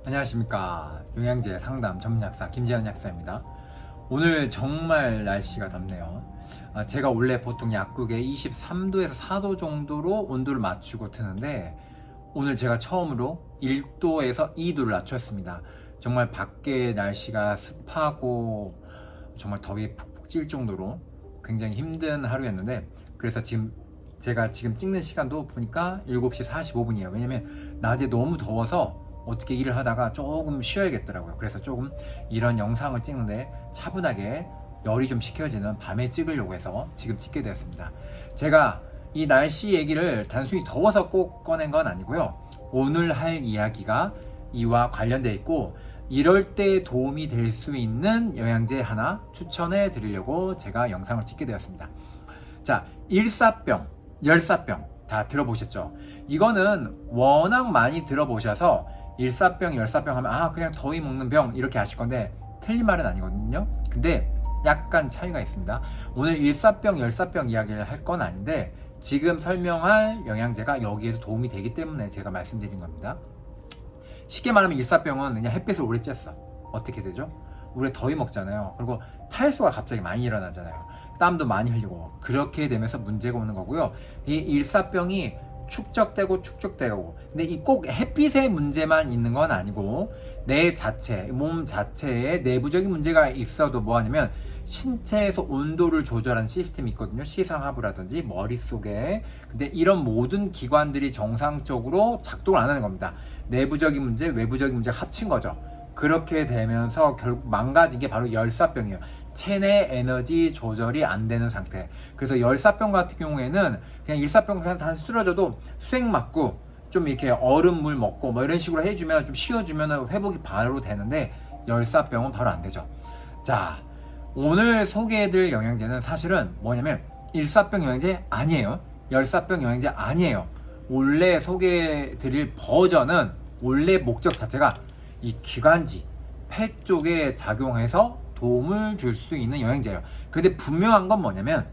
안녕하십니까. 영양제 상담 전문 약사 김재현 약사입니다. 오늘 정말 날씨가 덥네요. 제가 원래 보통 약국에 23도에서 4도 정도로 온도를 맞추고 트는데 오늘 제가 처음으로 1도에서 2도를 낮췄습니다. 정말 밖에 날씨가 습하고 정말 더위에 푹푹 찔 정도로 굉장히 힘든 하루였는데, 그래서 제가 지금 찍는 시간도 보니까 7시 45분이에요. 왜냐면 낮에 너무 더워서 어떻게 일을 하다가 조금 쉬어야겠더라고요. 그래서 조금 이런 영상을 찍는데 차분하게 열이 좀 식혀지는 밤에 찍으려고 해서 지금 찍게 되었습니다. 제가 이 날씨 얘기를 단순히 더워서 꼭 꺼낸 건 아니고요. 오늘 할 이야기가 이와 관련되어 있고, 이럴 때 도움이 될 수 있는 영양제 하나 추천해 드리려고 제가 영상을 찍게 되었습니다. 자, 일사병, 열사병 다 들어보셨죠? 이거는 워낙 많이 들어보셔서 일사병, 열사병 하면 그냥 더위 먹는 병 이렇게 아실 건데 틀린 말은 아니거든요. 근데 약간 차이가 있습니다. 오늘 일사병, 열사병 이야기를 할 건 아닌데 지금 설명할 영양제가 여기에도 도움이 되기 때문에 제가 말씀드린 겁니다. 쉽게 말하면 일사병은 그냥 햇빛을 오래 쬐어. 어떻게 되죠? 우리 더위 먹잖아요. 그리고 탈수가 갑자기 많이 일어나잖아요. 땀도 많이 흘리고 그렇게 되면서 문제가 오는 거고요. 이 일사병이 축적되고 근데 이 꼭 햇빛의 문제만 있는 건 아니고 내 자체, 몸 자체에 내부적인 문제가 있어도 뭐 하냐면 신체에서 온도를 조절하는 시스템이 있거든요. 시상하부라든지 머릿속에. 근데 이런 모든 기관들이 정상적으로 작동을 안 하는 겁니다. 내부적인 문제, 외부적인 문제가 합친 거죠. 그렇게 되면서 결국 망가진 게 바로 열사병이에요. 체내 에너지 조절이 안 되는 상태. 그래서 열사병 같은 경우에는 그냥 일사병 그냥 단 쓰러져도 수액 맞고 좀 이렇게 얼음물 먹고 뭐 이런 식으로 해주면 좀 쉬어주면 회복이 바로 되는데 열사병은 바로 안 되죠. 자, 오늘 소개해드릴 영양제는 사실은 뭐냐면 일사병 영양제 아니에요. 열사병 영양제 아니에요. 원래 소개해드릴 버전은 원래 목적 자체가 이 기관지, 폐 쪽에 작용해서 도움을 줄 수 있는 영양제예요. 근데 분명한 건 뭐냐면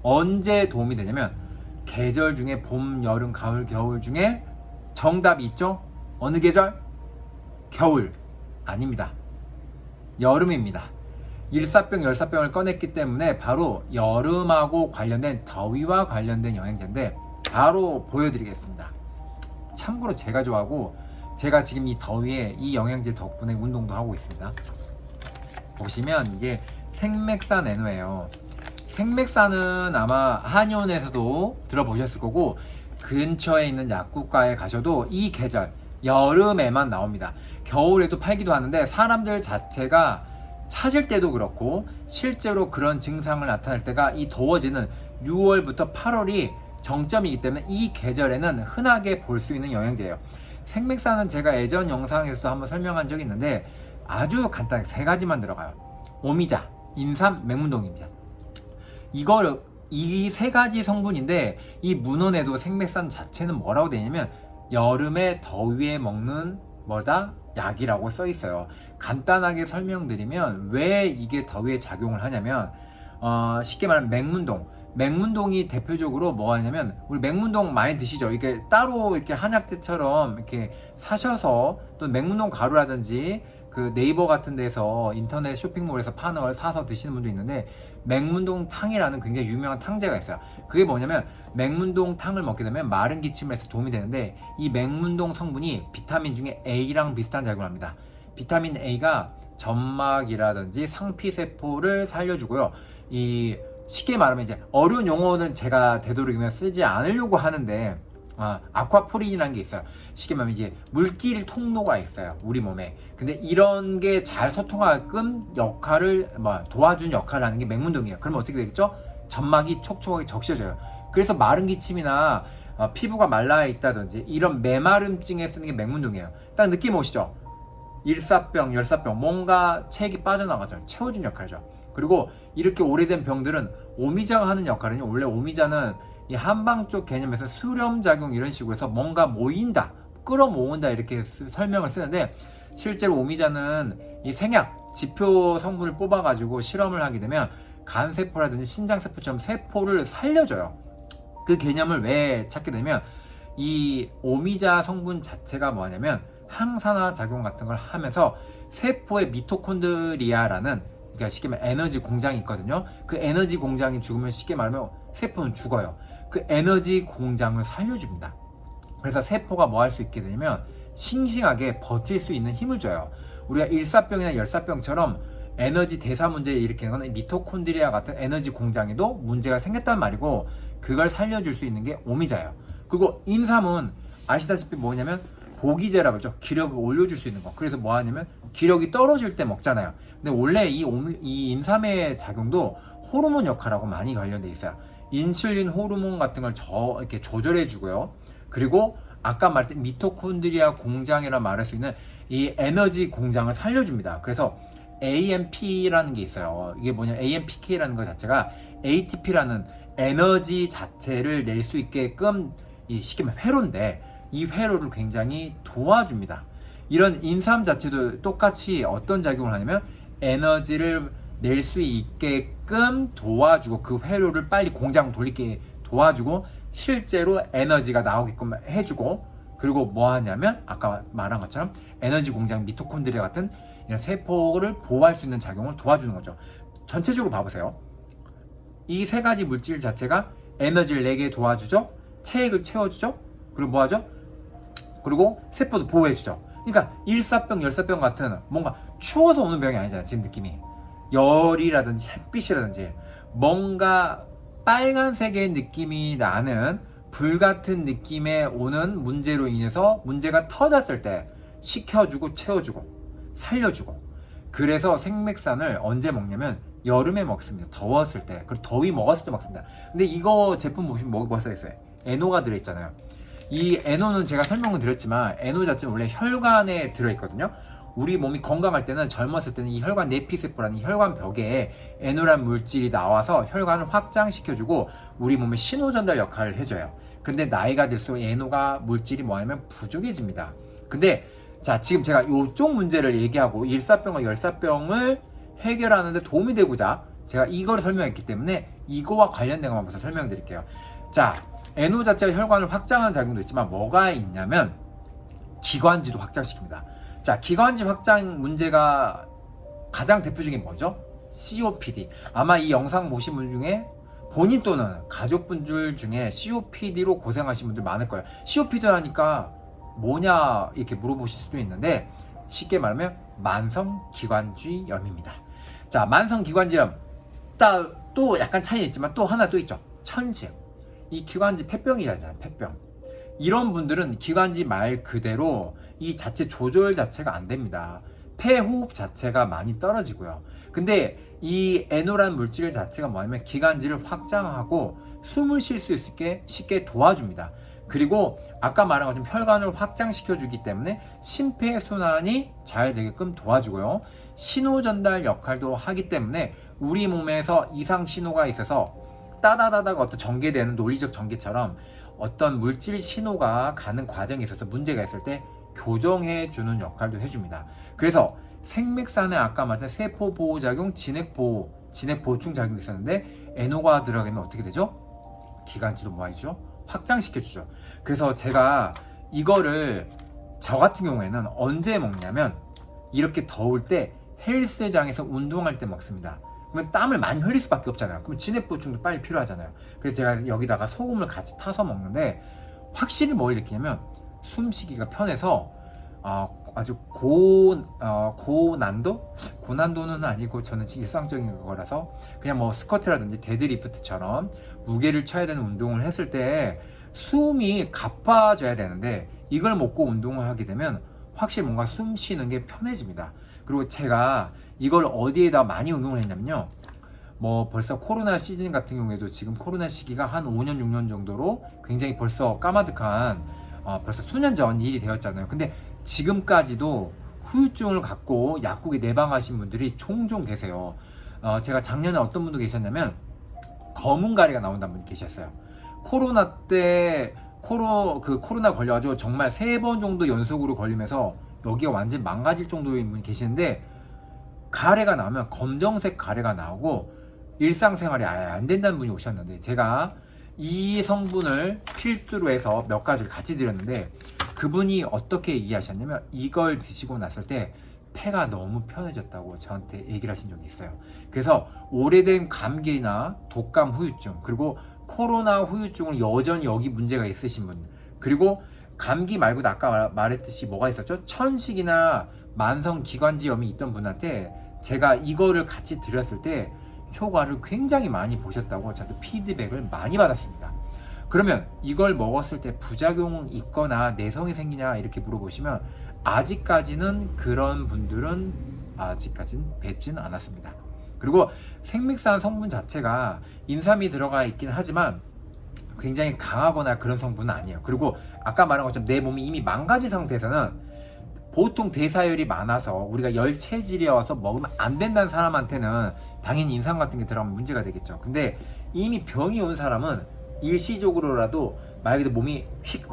언제 도움이 되냐면 계절 중에 봄, 여름, 가을, 겨울 중에 정답이 있죠? 어느 계절? 겨울. 아닙니다. 여름입니다. 일사병, 열사병을 꺼냈기 때문에 바로 여름하고 관련된 더위와 관련된 영양제인데 바로 보여드리겠습니다. 참고로 제가 좋아하고 제가 지금 이 더위에 이 영양제 덕분에 운동도 하고 있습니다. 보시면 이게 생맥산 에노예요. 생맥산은 아마 한의원에서도 들어보셨을 거고 근처에 있는 약국가에 가셔도 이 계절 여름에만 나옵니다. 겨울에도 팔기도 하는데 사람들 자체가 찾을 때도 그렇고 실제로 그런 증상을 나타낼 때가 이 더워지는 6월부터 8월이 정점이기 때문에 이 계절에는 흔하게 볼 수 있는 영양제예요. 생맥산은 제가 예전 영상에서도 한번 설명한 적이 있는데 아주 간단하게 세 가지만 들어가요. 오미자, 인삼, 맥문동입니다. 이 세 가지 성분인데 이 문헌에도 생맥산 자체는 뭐라고 되냐면 여름에 더위에 먹는 약이라고 써 있어요. 간단하게 설명드리면 왜 이게 더위에 작용을 하냐면 쉽게 말하면 맥문동이 대표적으로 뭐 하냐면 우리 맥문동 많이 드시죠? 이게 따로 이렇게 한약재처럼 이렇게 사셔서 또 맥문동 가루라든지 그 네이버 같은 데서 인터넷 쇼핑몰에서 파는 걸 사서 드시는 분도 있는데 맥문동 탕이라는 굉장히 유명한 탕제가 있어요. 그게 뭐냐면 맥문동 탕을 먹게 되면 마른 기침을 해서 도움이 되는데 이 맥문동 성분이 비타민 중에 A랑 비슷한 작용을 합니다. 비타민 A가 점막이라든지 상피세포를 살려주고요. 이 쉽게 말하면 이제 어려운 용어는 제가 되도록이면 쓰지 않으려고 하는데 아쿠아포린이라는 게 있어요. 쉽게 말하면 이제 물길 통로가 있어요, 우리 몸에. 근데 이런 게 잘 소통하게끔 역할을 도와준 역할을 하는 게 맥문동이에요. 그러면 어떻게 되겠죠? 점막이 촉촉하게 적셔져요. 그래서 마른 기침이나 피부가 말라 있다든지 이런 메마름증에 쓰는 게 맥문동이에요. 딱 느낌 오시죠? 일사병, 열사병 뭔가 체액이 빠져나가죠. 채워준 역할이죠. 그리고 이렇게 오래된 병들은 오미자가 하는 역할은요, 원래 오미자는 이 한방 쪽 개념에서 수렴작용 이런 식으로 해서 뭔가 모인다, 끌어모은다 이렇게 설명을 쓰는데 실제로 오미자는 이 생약, 지표 성분을 뽑아가지고 실험을 하게 되면 간세포라든지 신장세포처럼 세포를 살려줘요. 그 개념을 왜 찾게 되면 이 오미자 성분 자체가 뭐냐면 항산화 작용 같은 걸 하면서 세포의 미토콘드리아라는, 그러니까 쉽게 말하면 에너지 공장이 있거든요. 그 에너지 공장이 죽으면 쉽게 말하면 세포는 죽어요. 그 에너지 공장을 살려줍니다. 그래서 세포가 뭐 할 수 있게 되냐면 싱싱하게 버틸 수 있는 힘을 줘요. 우리가 일사병이나 열사병처럼 에너지 대사 문제를 일으키는 건 미토콘드리아 같은 에너지 공장에도 문제가 생겼단 말이고, 그걸 살려줄 수 있는 게 오미자예요. 그리고 인삼은 아시다시피 뭐냐면 보기제라고 하죠. 기력을 올려줄 수 있는 거. 그래서 뭐 하냐면 기력이 떨어질 때 먹잖아요. 근데 원래 이 인삼의 작용도 호르몬 역할하고 많이 관련돼 있어요. 인슐린 호르몬 같은 걸 이렇게 조절해 주고요. 그리고 아까 말했던 미토콘드리아 공장이라 말할 수 있는 이 에너지 공장을 살려줍니다. 그래서 AMP라는 게 있어요. 이게 뭐냐면 AMPK라는 것 자체가 ATP라는 에너지 자체를 낼 수 있게끔 쉽게 말하면 회로인데, 이 회로를 굉장히 도와줍니다. 이런 인삼 자체도 똑같이 어떤 작용을 하냐면 에너지를 낼 수 있게끔 도와주고, 그 회로를 빨리 공장 돌리게 도와주고, 실제로 에너지가 나오게끔 해주고, 그리고 뭐 하냐면 아까 말한 것처럼 에너지 공장 미토콘드리아 같은 이런 세포를 보호할 수 있는 작용을 도와주는 거죠. 전체적으로 봐보세요. 이 세 가지 물질 자체가 에너지를 내게 도와주죠, 체액을 채워주죠, 그리고 뭐 하죠? 그리고 세포도 보호해주죠. 그러니까 일사병, 열사병 같은 뭔가 추워서 오는 병이 아니잖아요. 지금 느낌이 열이라든지 햇빛이라든지 뭔가 빨간색의 느낌이 나는 불같은 느낌에 오는 문제로 인해서 문제가 터졌을 때 식혀주고 채워주고 살려주고. 그래서 생맥산을 언제 먹냐면 여름에 먹습니다. 더웠을 때. 그리고 더위 먹었을 때 먹습니다. 근데 이거 제품 보시면 뭐가 써있어요? 에노가 들어있잖아요. 이 에노는 제가 설명을 드렸지만 에노 자체는 원래 혈관에 들어있거든요. 우리 몸이 건강할 때는, 젊었을 때는 이 혈관 내피세포라는 이 혈관 벽에 에노란 물질이 나와서 혈관을 확장시켜주고 우리 몸의 신호 전달 역할을 해줘요. 근데 나이가 들수록 에노가 물질이 뭐냐면 부족해집니다. 근데 자, 지금 제가 이쪽 문제를 얘기하고 일사병과 열사병을 해결하는데 도움이 되고자 제가 이걸 설명했기 때문에 이거와 관련된 것만 먼저 설명드릴게요. 자, 에노 자체가 혈관을 확장하는 작용도 있지만 뭐가 있냐면 기관지도 확장시킵니다. 자, 기관지 확장 문제가 가장 대표적인 뭐죠? COPD. 아마 이 영상 보신 분 중에 본인 또는 가족분들 중에 COPD로 고생하신 분들 많을 거예요. COPD 하니까 뭐냐 이렇게 물어보실 수도 있는데, 쉽게 말하면 만성기관지염입니다. 자, 만성기관지염 또 약간 차이 있지만 또 하나 또 있죠. 천식. 이 기관지 폐병이잖아요. 폐병. 이런 분들은 기관지 말 그대로 이 자체 조절 자체가 안 됩니다. 폐호흡 자체가 많이 떨어지고요. 근데 이 에노란 물질 자체가 뭐냐면 기관지를 확장하고 숨을 쉴 수 있게 쉽게 도와줍니다. 그리고 아까 말한 것처럼 혈관을 확장시켜 주기 때문에 심폐소환이 잘 되게끔 도와주고요. 신호 전달 역할도 하기 때문에 우리 몸에서 이상 신호가 있어서 따다다다가 어떤 전개되는 논리적 전개처럼 어떤 물질 신호가 가는 과정에 있어서 문제가 있을 때 교정해 주는 역할도 해줍니다. 그래서 생맥산에 아까 말한 세포 보호작용, 진액 보충 작용이 있었는데 에노가 들어가면 어떻게 되죠? 기관지도 뭐 하죠? 확장시켜주죠. 그래서 제가 이거를 저 같은 경우에는 언제 먹냐면 이렇게 더울 때 헬스장에서 운동할 때 먹습니다. 그러면 땀을 많이 흘릴 수밖에 없잖아요. 그럼 진액 보충도 빨리 필요하잖아요. 그래서 제가 여기다가 소금을 같이 타서 먹는데 확실히 뭘 느끼냐면 숨쉬기가 편해서 아주 고난도는 아니고 저는 일상적인 거라서 그냥 뭐 스쿼트라든지 데드리프트처럼 무게를 쳐야 되는 운동을 했을 때 숨이 가빠져야 되는데 이걸 먹고 운동을 하게 되면 확실히 뭔가 숨 쉬는 게 편해집니다. 그리고 제가 이걸 어디에다 많이 응용을 했냐면요, 뭐 벌써 코로나 시즌 같은 경우에도 지금 코로나 시기가 한 5년 6년 정도로 굉장히 벌써 까마득한 벌써 수년 전 일이 되었잖아요. 근데 지금까지도 후유증을 갖고 약국에 내방하신 분들이 종종 계세요. 제가 작년에 어떤 분도 계셨냐면 검은 가래가 나온다는 분이 계셨어요. 코로나 때 코로나 걸려가지고 정말 3번 정도 연속으로 걸리면서 여기가 완전 망가질 정도인 분이 계시는데, 가래가 나오면 검정색 가래가 나오고 일상생활이 아예 안 된다는 분이 오셨는데, 제가 이 성분을 필두로 해서 몇 가지를 같이 드렸는데 그분이 어떻게 얘기하셨냐면 이걸 드시고 났을 때 폐가 너무 편해졌다고 저한테 얘기를 하신 적이 있어요. 그래서 오래된 감기나 독감 후유증, 그리고 코로나 후유증은 여전히 여기 문제가 있으신 분, 그리고 감기 말고도 아까 말했듯이 뭐가 있었죠? 천식이나 만성기관지염이 있던 분한테 제가 이거를 같이 드렸을 때 효과를 굉장히 많이 보셨다고 저한테 피드백을 많이 받았습니다. 그러면 이걸 먹었을 때 부작용이 있거나 내성이 생기냐 이렇게 물어보시면 아직까지는 그런 분들은 아직까지는 뵙지는 않았습니다. 그리고 생맥산 성분 자체가 인삼이 들어가 있긴 하지만 굉장히 강하거나 그런 성분은 아니에요. 그리고 아까 말한 것처럼 내 몸이 이미 망가진 상태에서는 보통 대사열이 많아서 우리가 열 체질이어서 먹으면 안 된다는 사람한테는 당연히 인삼 같은 게 들어가면 문제가 되겠죠. 근데 이미 병이 온 사람은 일시적으로라도 말 그대로 몸이 휙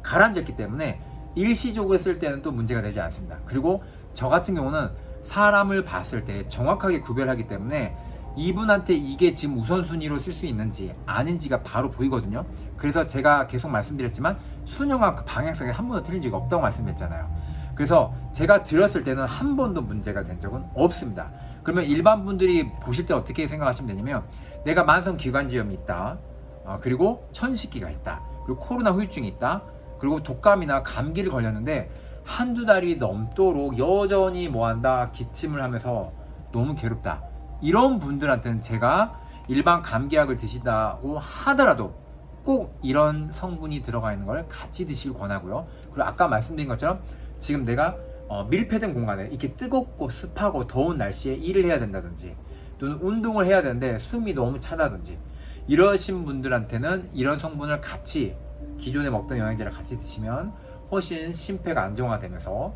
가라앉았기 때문에 일시적으로 쓸 때는 또 문제가 되지 않습니다. 그리고 저 같은 경우는 사람을 봤을 때 정확하게 구별하기 때문에 이분한테 이게 지금 우선순위로 쓸 수 있는지 아닌지가 바로 보이거든요. 그래서 제가 계속 말씀드렸지만 순영학 그 방향성에 한 번도 틀린 적이 없다고 말씀드렸잖아요. 그래서 제가 들었을 때는 한 번도 문제가 된 적은 없습니다. 그러면 일반 분들이 보실 때 어떻게 생각하시면 되냐면 내가 만성기관지염이 있다, 그리고 천식기가 있다, 그리고 코로나 후유증이 있다, 그리고 독감이나 감기를 걸렸는데 한두 달이 넘도록 여전히 뭐한다, 기침을 하면서 너무 괴롭다, 이런 분들한테는 제가 일반 감기약을 드시다고 하더라도 꼭 이런 성분이 들어가 있는 걸 같이 드시길 권하고요. 그리고 아까 말씀드린 것처럼 지금 내가 밀폐된 공간에 이렇게 뜨겁고 습하고 더운 날씨에 일을 해야 된다든지 또는 운동을 해야 되는데 숨이 너무 차다든지 이러신 분들한테는 이런 성분을 같이 기존에 먹던 영양제를 같이 드시면 훨씬 심폐가 안정화되면서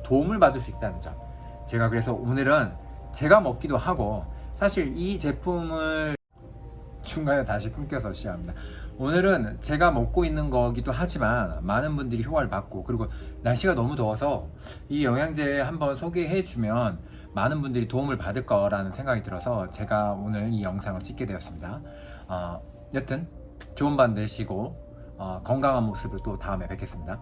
도움을 받을 수 있다는 점, 제가 그래서 오늘은 제가 먹기도 하고, 사실 이 제품을 중간에 다시 끊겨서 시작합니다. 오늘은 제가 먹고 있는 거기도 하지만 많은 분들이 효과를 받고, 그리고 날씨가 너무 더워서 이 영양제 한번 소개해 주면 많은 분들이 도움을 받을 거라는 생각이 들어서 제가 오늘 이 영상을 찍게 되었습니다. 여튼 좋은 밤 되시고 건강한 모습으로 또 다음에 뵙겠습니다.